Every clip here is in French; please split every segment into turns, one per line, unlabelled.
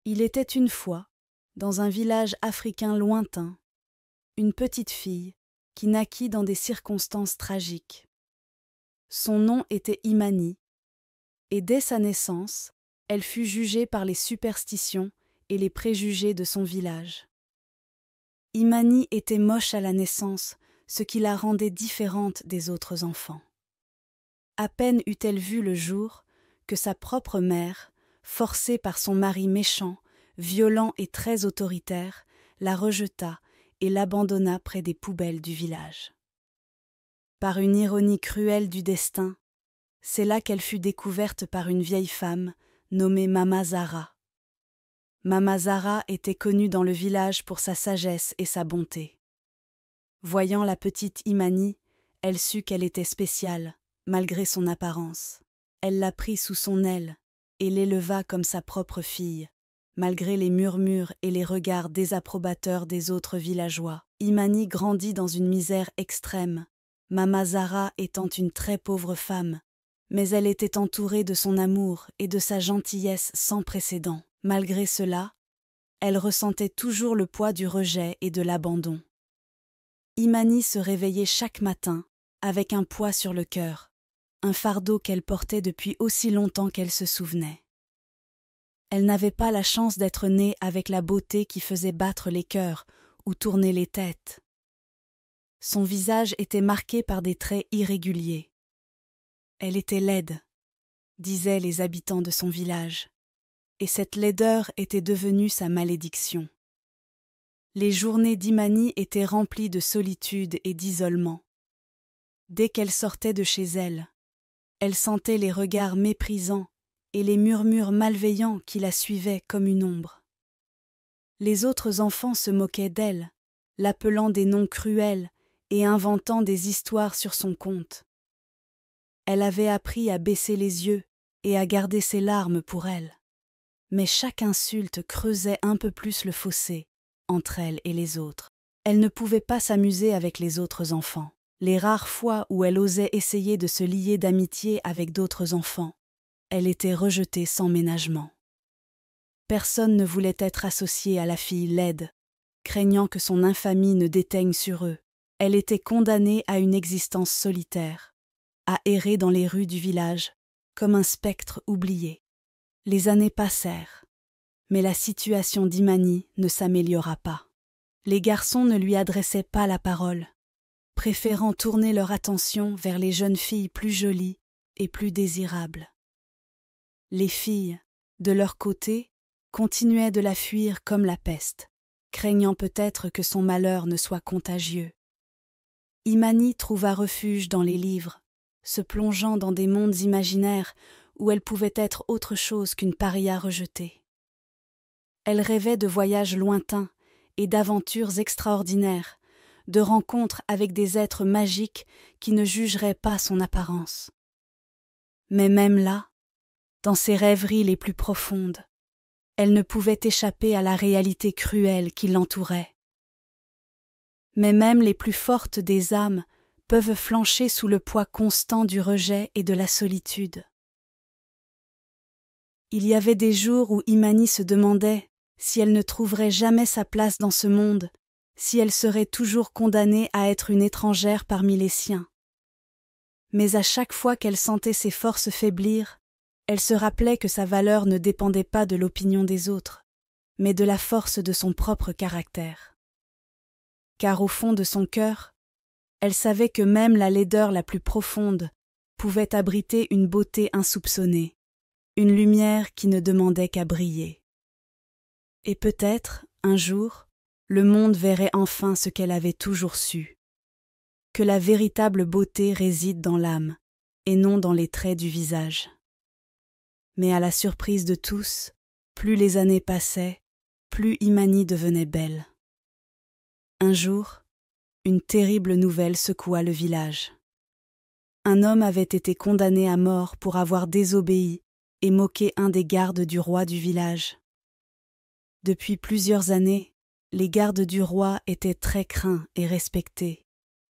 Il était une fois, dans un village africain lointain, une petite fille qui naquit dans des circonstances tragiques. Son nom était Imani, et dès sa naissance, elle fut jugée par les superstitions et les préjugés de son village. Imani était moche à la naissance, ce qui la rendait différente des autres enfants. À peine eut-elle vu le jour que sa propre mère, forcée par son mari méchant, violent et très autoritaire, la rejeta et l'abandonna près des poubelles du village. Par une ironie cruelle du destin, c'est là qu'elle fut découverte par une vieille femme nommée Mama Zahra. Mama Zahra était connue dans le village pour sa sagesse et sa bonté. Voyant la petite Imani, elle sut qu'elle était spéciale, malgré son apparence. Elle la prit sous son aile et l'éleva comme sa propre fille, malgré les murmures et les regards désapprobateurs des autres villageois. Imani grandit dans une misère extrême, Mama Zahra étant une très pauvre femme, mais elle était entourée de son amour et de sa gentillesse sans précédent. Malgré cela, elle ressentait toujours le poids du rejet et de l'abandon. Imani se réveillait chaque matin avec un poids sur le cœur, un fardeau qu'elle portait depuis aussi longtemps qu'elle se souvenait. Elle n'avait pas la chance d'être née avec la beauté qui faisait battre les cœurs ou tourner les têtes. Son visage était marqué par des traits irréguliers. Elle était laide, disaient les habitants de son village, et cette laideur était devenue sa malédiction. Les journées d'Imani étaient remplies de solitude et d'isolement. Dès qu'elle sortait de chez elle, elle sentait les regards méprisants et les murmures malveillants qui la suivaient comme une ombre. Les autres enfants se moquaient d'elle, l'appelant des noms cruels et inventant des histoires sur son compte. Elle avait appris à baisser les yeux et à garder ses larmes pour elle. Mais chaque insulte creusait un peu plus le fossé entre elle et les autres. Elle ne pouvait pas s'amuser avec les autres enfants. Les rares fois où elle osait essayer de se lier d'amitié avec d'autres enfants, elle était rejetée sans ménagement. Personne ne voulait être associé à la fille laide, craignant que son infamie ne déteigne sur eux. Elle était condamnée à une existence solitaire, à errer dans les rues du village, comme un spectre oublié. Les années passèrent, mais la situation d'Imani ne s'améliora pas. Les garçons ne lui adressaient pas la parole, préférant tourner leur attention vers les jeunes filles plus jolies et plus désirables. Les filles, de leur côté, continuaient de la fuir comme la peste, craignant peut-être que son malheur ne soit contagieux. Imani trouva refuge dans les livres, se plongeant dans des mondes imaginaires où elle pouvait être autre chose qu'une paria rejetée. Elle rêvait de voyages lointains et d'aventures extraordinaires, de rencontres avec des êtres magiques qui ne jugeraient pas son apparence. Mais même là, dans ses rêveries les plus profondes, elle ne pouvait échapper à la réalité cruelle qui l'entourait. Mais même les plus fortes des âmes peuvent flancher sous le poids constant du rejet et de la solitude. Il y avait des jours où Imani se demandait si elle ne trouverait jamais sa place dans ce monde, si elle serait toujours condamnée à être une étrangère parmi les siens. Mais à chaque fois qu'elle sentait ses forces faiblir, elle se rappelait que sa valeur ne dépendait pas de l'opinion des autres, mais de la force de son propre caractère. Car au fond de son cœur, elle savait que même la laideur la plus profonde pouvait abriter une beauté insoupçonnée, une lumière qui ne demandait qu'à briller. Et peut-être, un jour, le monde verrait enfin ce qu'elle avait toujours su, que la véritable beauté réside dans l'âme et non dans les traits du visage. Mais à la surprise de tous, plus les années passaient, plus Imani devenait belle. Un jour, une terrible nouvelle secoua le village. Un homme avait été condamné à mort pour avoir désobéi et moqué un des gardes du roi du village. Depuis plusieurs années, les gardes du roi étaient très craints et respectés,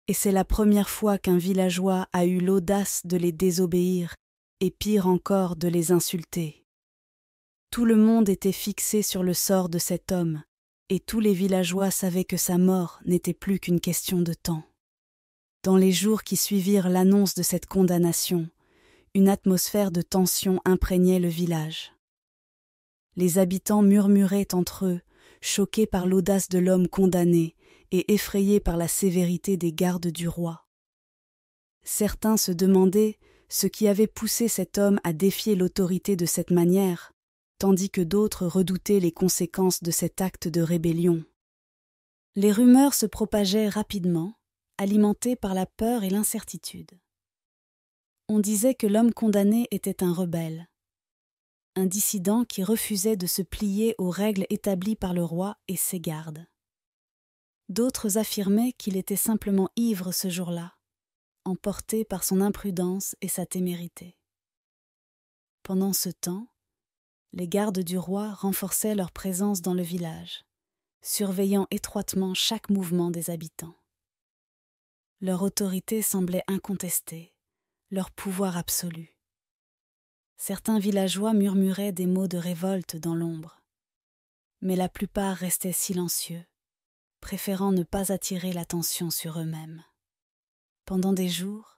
et c'est la première fois qu'un villageois a eu l'audace de les désobéir et pire encore de les insulter. Tout le monde était fixé sur le sort de cet homme, et tous les villageois savaient que sa mort n'était plus qu'une question de temps. Dans les jours qui suivirent l'annonce de cette condamnation, une atmosphère de tension imprégnait le village. Les habitants murmuraient entre eux, choqués par l'audace de l'homme condamné et effrayés par la sévérité des gardes du roi. Certains se demandaient ce qui avait poussé cet homme à défier l'autorité de cette manière, tandis que d'autres redoutaient les conséquences de cet acte de rébellion. Les rumeurs se propageaient rapidement, alimentées par la peur et l'incertitude. On disait que l'homme condamné était un rebelle, un dissident qui refusait de se plier aux règles établies par le roi et ses gardes. D'autres affirmaient qu'il était simplement ivre ce jour-là, emporté par son imprudence et sa témérité. Pendant ce temps, les gardes du roi renforçaient leur présence dans le village, surveillant étroitement chaque mouvement des habitants. Leur autorité semblait incontestée, leur pouvoir absolu. Certains villageois murmuraient des mots de révolte dans l'ombre, mais la plupart restaient silencieux, préférant ne pas attirer l'attention sur eux-mêmes. Pendant des jours,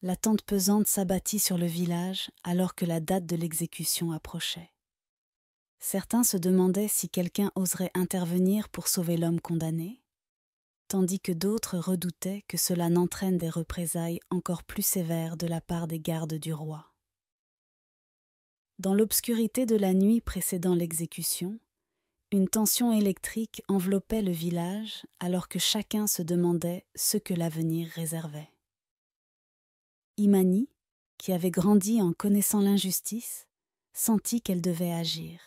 l'attente pesante s'abattit sur le village alors que la date de l'exécution approchait. Certains se demandaient si quelqu'un oserait intervenir pour sauver l'homme condamné, tandis que d'autres redoutaient que cela n'entraîne des représailles encore plus sévères de la part des gardes du roi. Dans l'obscurité de la nuit précédant l'exécution, une tension électrique enveloppait le village alors que chacun se demandait ce que l'avenir réservait. Imani, qui avait grandi en connaissant l'injustice, sentit qu'elle devait agir.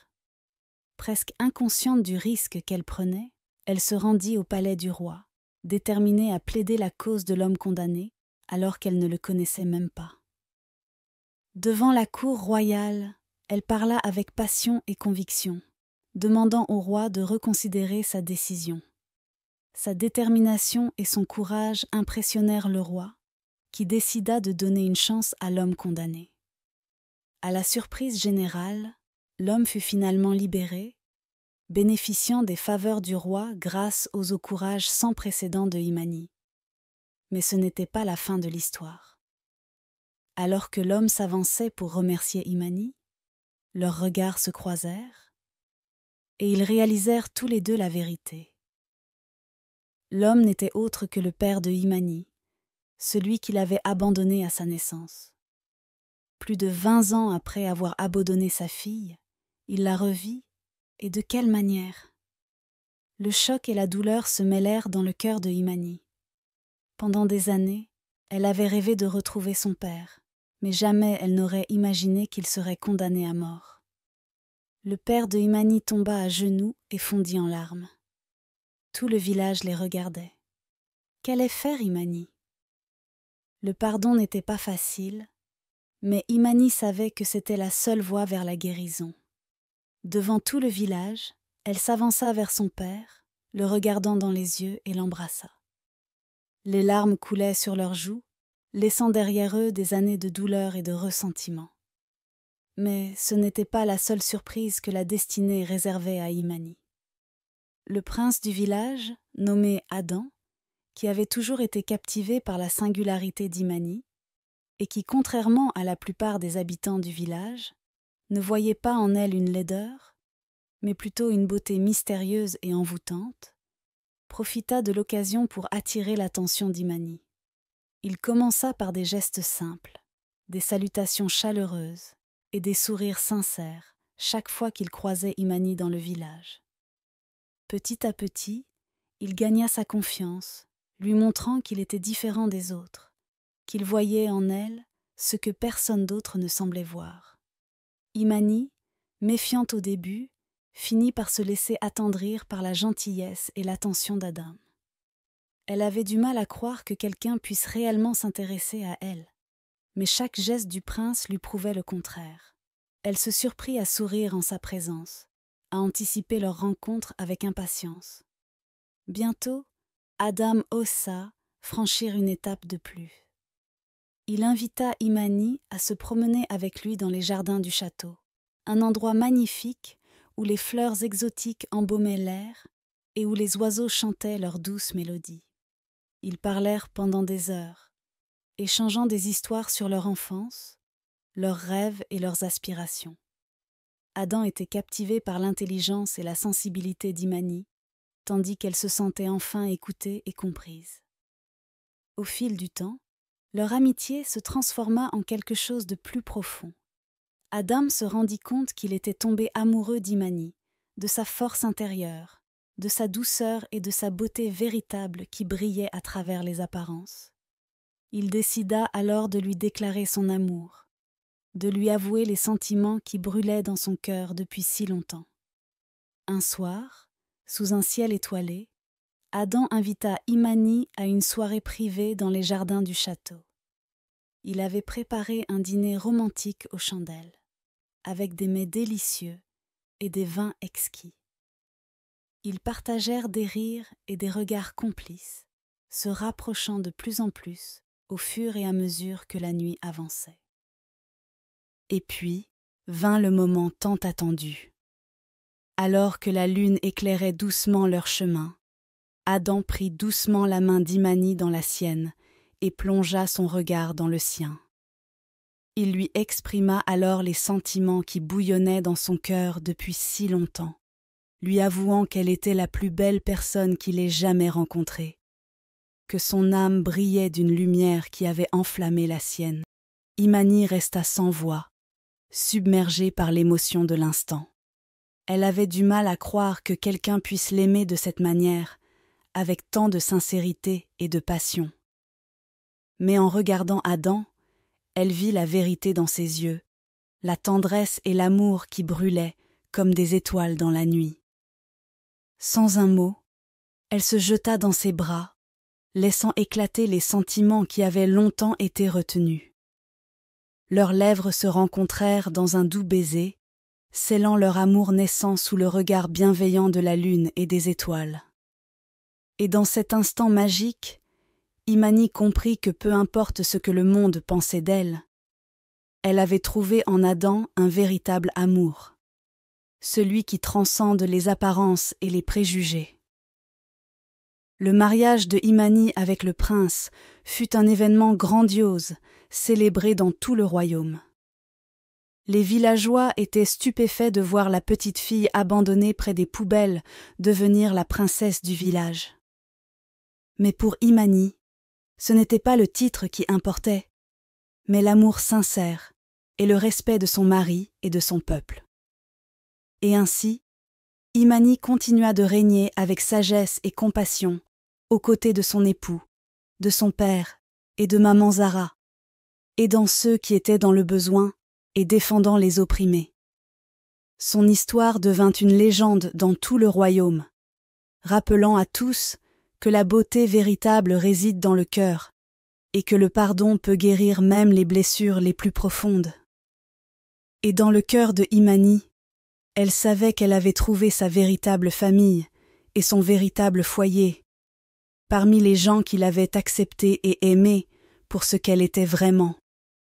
Presque inconsciente du risque qu'elle prenait, elle se rendit au palais du roi, déterminée à plaider la cause de l'homme condamné alors qu'elle ne le connaissait même pas. Devant la cour royale, elle parla avec passion et conviction, demandant au roi de reconsidérer sa décision. Sa détermination et son courage impressionnèrent le roi, qui décida de donner une chance à l'homme condamné. À la surprise générale, l'homme fut finalement libéré, bénéficiant des faveurs du roi grâce au courage sans précédent de Imani. Mais ce n'était pas la fin de l'histoire. Alors que l'homme s'avançait pour remercier Imani, leurs regards se croisèrent, et ils réalisèrent tous les deux la vérité. L'homme n'était autre que le père de Imani, celui qu'il avait abandonné à sa naissance. Plus de 20 ans après avoir abandonné sa fille, il la revit, et de quelle manière? Le choc et la douleur se mêlèrent dans le cœur de Imani. Pendant des années, elle avait rêvé de retrouver son père, mais jamais elle n'aurait imaginé qu'il serait condamné à mort. Le père de Imani tomba à genoux et fondit en larmes. Tout le village les regardait. Qu'allait faire Imani? Le pardon n'était pas facile, mais Imani savait que c'était la seule voie vers la guérison. Devant tout le village, elle s'avança vers son père, le regardant dans les yeux et l'embrassa. Les larmes coulaient sur leurs joues, laissant derrière eux des années de douleur et de ressentiment. Mais ce n'était pas la seule surprise que la destinée réservait à Imani. Le prince du village, nommé Adam, qui avait toujours été captivé par la singularité d'Imani, et qui, contrairement à la plupart des habitants du village, ne voyait pas en elle une laideur, mais plutôt une beauté mystérieuse et envoûtante, profita de l'occasion pour attirer l'attention d'Imani. Il commença par des gestes simples, des salutations chaleureuses et des sourires sincères chaque fois qu'il croisait Imani dans le village. Petit à petit, il gagna sa confiance, lui montrant qu'il était différent des autres, qu'il voyait en elle ce que personne d'autre ne semblait voir. Imani, méfiante au début, finit par se laisser attendrir par la gentillesse et l'attention d'Adam. Elle avait du mal à croire que quelqu'un puisse réellement s'intéresser à elle, mais chaque geste du prince lui prouvait le contraire. Elle se surprit à sourire en sa présence, à anticiper leur rencontre avec impatience. Bientôt, Adam osa franchir une étape de plus. Il invita Imani à se promener avec lui dans les jardins du château, un endroit magnifique où les fleurs exotiques embaumaient l'air et où les oiseaux chantaient leurs douces mélodies. Ils parlèrent pendant des heures, échangeant des histoires sur leur enfance, leurs rêves et leurs aspirations. Adam était captivé par l'intelligence et la sensibilité d'Imani, tandis qu'elle se sentait enfin écoutée et comprise. Au fil du temps, leur amitié se transforma en quelque chose de plus profond. Adam se rendit compte qu'il était tombé amoureux d'Imani, de sa force intérieure, de sa douceur et de sa beauté véritable qui brillait à travers les apparences. Il décida alors de lui déclarer son amour, de lui avouer les sentiments qui brûlaient dans son cœur depuis si longtemps. Un soir, sous un ciel étoilé, Adam invita Imani à une soirée privée dans les jardins du château. Il avait préparé un dîner romantique aux chandelles, avec des mets délicieux et des vins exquis. Ils partagèrent des rires et des regards complices, se rapprochant de plus en plus au fur et à mesure que la nuit avançait. Et puis vint le moment tant attendu. Alors que la lune éclairait doucement leur chemin, Adam prit doucement la main d'Imani dans la sienne et plongea son regard dans le sien. Il lui exprima alors les sentiments qui bouillonnaient dans son cœur depuis si longtemps, lui avouant qu'elle était la plus belle personne qu'il ait jamais rencontrée, que son âme brillait d'une lumière qui avait enflammé la sienne. Imani resta sans voix, submergée par l'émotion de l'instant. Elle avait du mal à croire que quelqu'un puisse l'aimer de cette manière, avec tant de sincérité et de passion. Mais en regardant Adam, elle vit la vérité dans ses yeux, la tendresse et l'amour qui brûlaient comme des étoiles dans la nuit. Sans un mot, elle se jeta dans ses bras, laissant éclater les sentiments qui avaient longtemps été retenus. Leurs lèvres se rencontrèrent dans un doux baiser, scellant leur amour naissant sous le regard bienveillant de la lune et des étoiles. Et dans cet instant magique, Imani comprit que peu importe ce que le monde pensait d'elle, elle avait trouvé en Adam un véritable amour, celui qui transcende les apparences et les préjugés. Le mariage de Imani avec le prince fut un événement grandiose, célébré dans tout le royaume. Les villageois étaient stupéfaits de voir la petite fille abandonnée près des poubelles devenir la princesse du village. Mais pour Imani, ce n'était pas le titre qui importait, mais l'amour sincère et le respect de son mari et de son peuple. Et ainsi, Imani continua de régner avec sagesse et compassion aux côtés de son époux, de son père et de maman Zara, aidant ceux qui étaient dans le besoin et défendant les opprimés. Son histoire devint une légende dans tout le royaume, rappelant à tous que la beauté véritable réside dans le cœur et que le pardon peut guérir même les blessures les plus profondes. Et dans le cœur de Imani, elle savait qu'elle avait trouvé sa véritable famille et son véritable foyer, parmi les gens qui l'avaient acceptée et aimée pour ce qu'elle était vraiment.